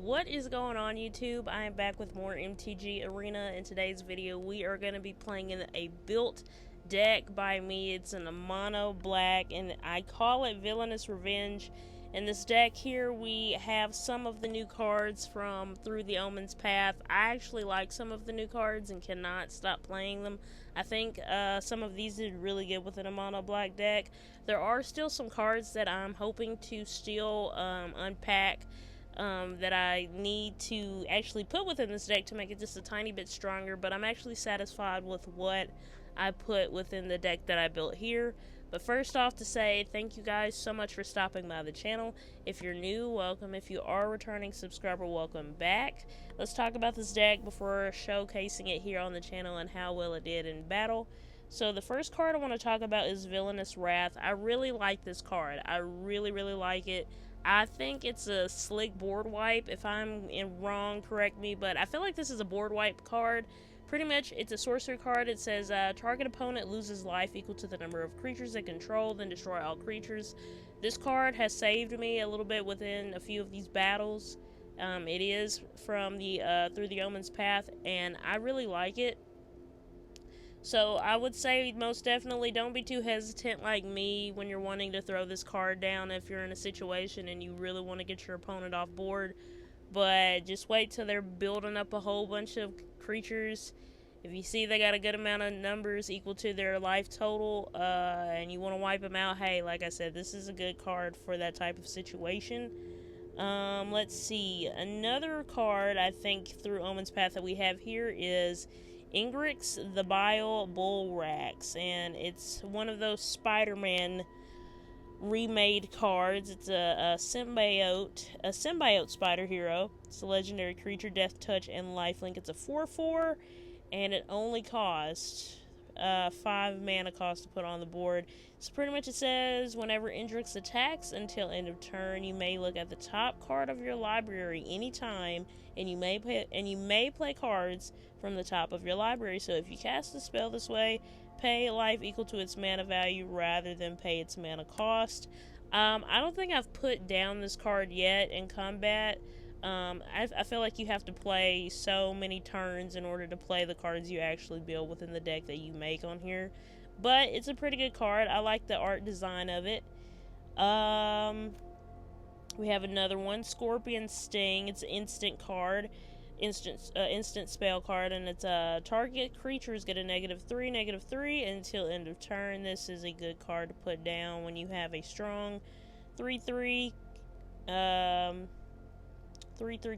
What is going on, YouTube? I am back with more MTG Arena. In today's video, we are going to be playing in a built deck by me. It's in a mono black, and I call it Villainous Revenge. In this deck here, we have some of the new cards from Through the Omenpaths. I actually like some of the new cards and cannot stop playing them. I think some of these did really good within a mono black deck. There are still some cards that I'm hoping to still unpack. That I need to actually put within this deck to make it just a tiny bit stronger, but I'm actually satisfied with what I put within the deck that I built here. But first off, to say thank you guys so much for stopping by the channel. If you're new, welcome. If you are a returning subscriber, welcome back. Let's talk about this deck before showcasing it here on the channel and how well it did in battle. So the first card I want to talk about is Villainous Wrath. I really like this card. I really like it. I think it's a slick board wipe. If I'm wrong, correct me, but I feel like this is a board wipe card. Pretty much, it's a sorcery card. It says, target opponent loses life equal to the number of creatures they control, then destroy all creatures. This card has saved me a little bit within a few of these battles. It is from the Through the Omenpaths, and I really like it. So I would say most definitely don't be too hesitant like me when you're wanting to throw this card down if you're in a situation and you really want to get your opponent off board. But just wait till they're building up a whole bunch of creatures. If you see they got a good amount of numbers equal to their life total and you want to wipe them out, hey, like I said, this is a good card for that type of situation. Let's see. Another card I think through Omenpaths that we have here is Ingrix the Bile Bullrax, and it's one of those Spider-Man remade cards. It's a symbiote spider hero. It's a legendary creature, death touch and lifelink. It's a 4/4, and it only costs 5 mana cost to put on the board. So pretty much it says whenever Ingrix attacks until end of turn, you may look at the top card of your library anytime, and you may play cards from the top of your library. So if you cast a spell this way, pay life equal to its mana value rather than pay its mana cost. I don't think I've put down this card yet in combat. I feel like you have to play so many turns in order to play the cards you actually build within the deck that you make on here. But it's a pretty good card. I like the art design of it. We have another one, Scorpion Sting. It's an instant card. Instant spell card, and it's target creatures get a -3 until end of turn. This is a good card to put down when you have a strong 3/3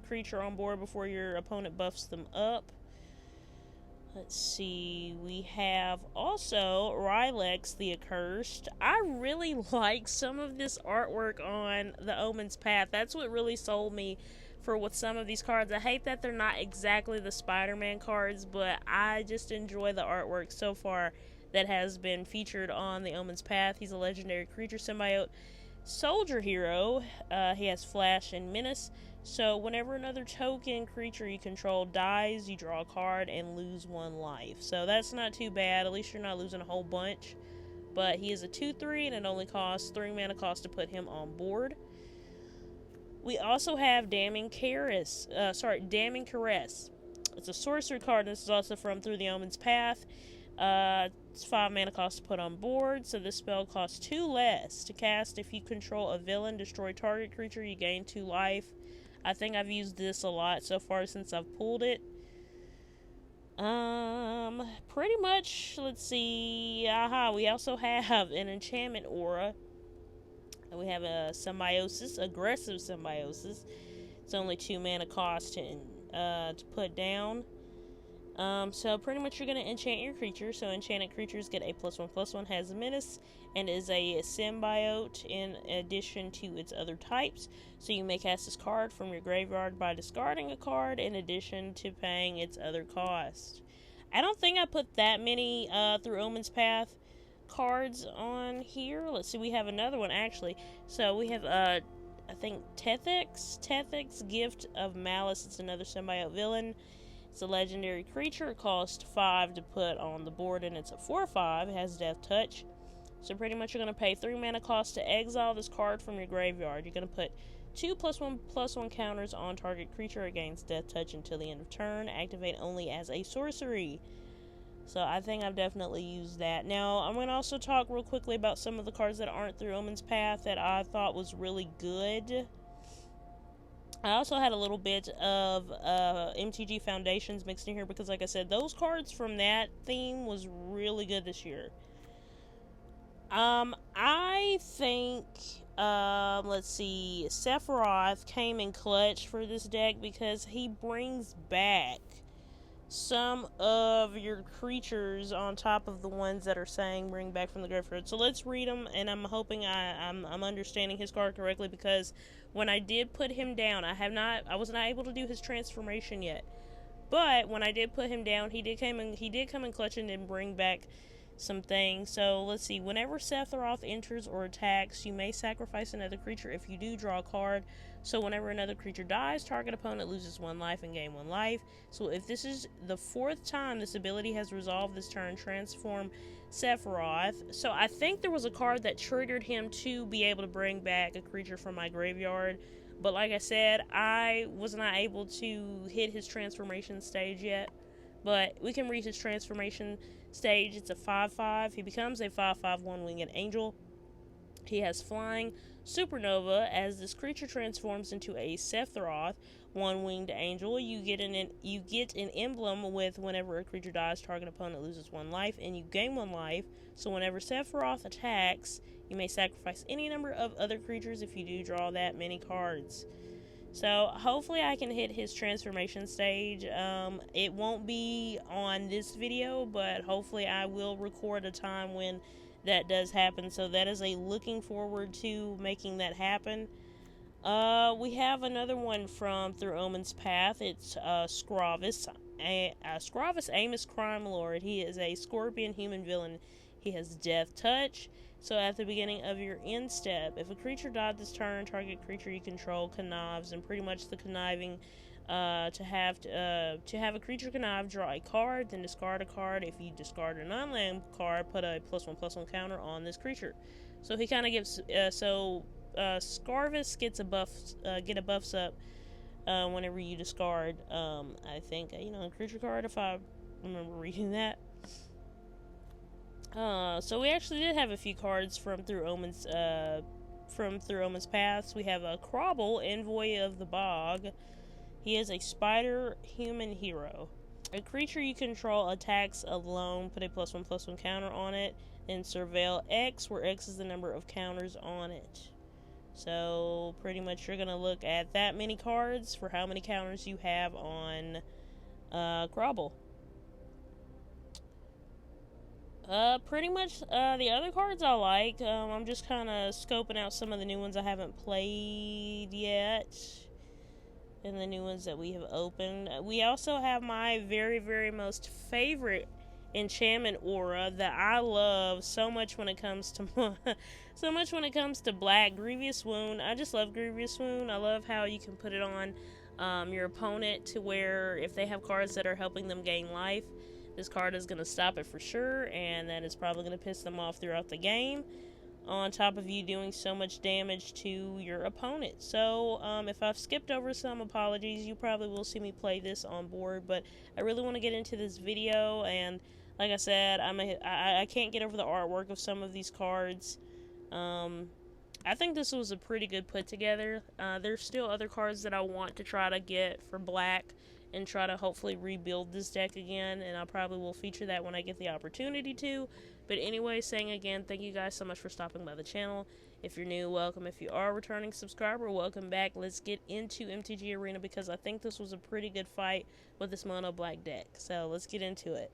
creature on board before your opponent buffs them up. Let's see, we have also Rylex the Accursed. I really like some of this artwork on the Omenpaths. That's what really sold me with some of these cards. I hate that they're not exactly the Spider-Man cards, but I just enjoy the artwork so far that has been featured on the Omenpaths. He's a legendary creature symbiote soldier hero. He has flash and menace. So whenever another token creature you control dies, you draw a card and lose 1 life. So that's not too bad. At least you're not losing a whole bunch. But he is a 2/3, and it only costs 3 mana cost to put him on board. We also have Damning Caress. It's a sorcery card. This is also from Through the Omenpaths. It's 5 mana cost to put on board. So this spell costs 2 less to cast. If you control a villain, destroy target creature, you gain 2 life. I think I've used this a lot so far since I've pulled it. Pretty much, let's see. We also have an enchantment aura. And we have a symbiosis, aggressive symbiosis. It's only 2 mana cost to put down. So pretty much you're going to enchant your creature. So enchanted creatures get a +1/+1, has a menace, and is a symbiote in addition to its other types. So you may cast this card from your graveyard by discarding a card in addition to paying its other cost. I don't think I put that many Through Omenpaths cards on here. Let's see, we have another one actually. So we have I think Tethix Gift of Malice. It's another symbiote villain. It's a legendary creature. It costs 5 to put on the board, and it's a 4/5. It has death touch. So pretty much you're going to pay 3 mana cost to exile this card from your graveyard. You're going to put 2 +1/+1 counters on target creature against death touch until the end of turn. Activate only as a sorcery. So I think I've definitely used that. Now, I'm going to also talk real quickly about some of the cards that aren't through Omen's Path that I thought was really good. I also had a little bit of MTG Foundations mixed in here because, like I said, those cards from that theme was really good this year. I think, let's see, Sephiroth came in clutch for this deck because he brings back some of your creatures on top of the ones that are saying bring back from the graveyard. So let's read them, and I'm hoping I'm understanding his card correctly, because when I did put him down, I was not able to do his transformation yet. But when I did put him down, he did come in clutch and then bring back some things. So let's see. Whenever Sephiroth enters or attacks, you may sacrifice another creature. If you do, draw a card. So whenever another creature dies, target opponent loses 1 life and gain 1 life. So if this is the 4th time this ability has resolved this turn, transform Sephiroth. So I think there was a card that triggered him to be able to bring back a creature from my graveyard. But like I said, I was not able to hit his transformation stage yet. But we can reach his transformation stage. It's a 5/5. He becomes a 5/5 1-winged angel. He has flying supernova. As this creature transforms into a Sephiroth 1-winged angel, you get an emblem with whenever a creature dies, target opponent loses 1 life and you gain 1 life. So whenever Sephiroth attacks, you may sacrifice any number of other creatures. If you do, draw that many cards. So hopefully I can hit his transformation stage. It won't be on this video, but hopefully I will record a time when that does happen. So that is a looking forward to making that happen. We have another one from Through Omen's Path. It's Scravis. Scravis Amos Crime Lord. He is a scorpion human villain. He has death touch. So at the beginning of your end step, if a creature died this turn, target creature you control connives, and pretty much the conniving to have a creature connive, draw a card, then discard a card. If you discard a non-land card, put a +1/+1 counter on this creature. So he kind of gives Scarvis gets a buffs up whenever you discard. I think a creature card, if I remember reading that. So we actually did have a few cards from Through Omen's Paths. We have a Crobble, Envoy of the Bog. He is a spider human hero. A creature you control attacks alone, put a +1/+1 counter on it, and surveil X, where X is the number of counters on it. So pretty much you're gonna look at that many cards for how many counters you have on Crobble. Pretty much, the other cards I like. I'm just kind of scoping out some of the new ones I haven't played yet, and the new ones that we have opened. We also have my very, very most favorite enchantment aura that I love so much when it comes to black, Grievous Wound. I just love Grievous Wound. I love how you can put it on your opponent to where if they have cards that are helping them gain life, this card is going to stop it for sure, and that is probably going to piss them off throughout the game, on top of you doing so much damage to your opponent. So, if I've skipped over some, apologies. You probably will see me play this on board, but I really want to get into this video, and like I said, I can't get over the artwork of some of these cards. I think this was a pretty good put together. There's still other cards that I want to try to get for black, and try to hopefully rebuild this deck again, and I probably will feature that when I get the opportunity to. But anyway, saying again, thank you guys so much for stopping by the channel. If you're new, welcome. If you are a returning subscriber, welcome back. Let's get into MTG Arena, because I think this was a pretty good fight with this mono black deck. So let's get into it.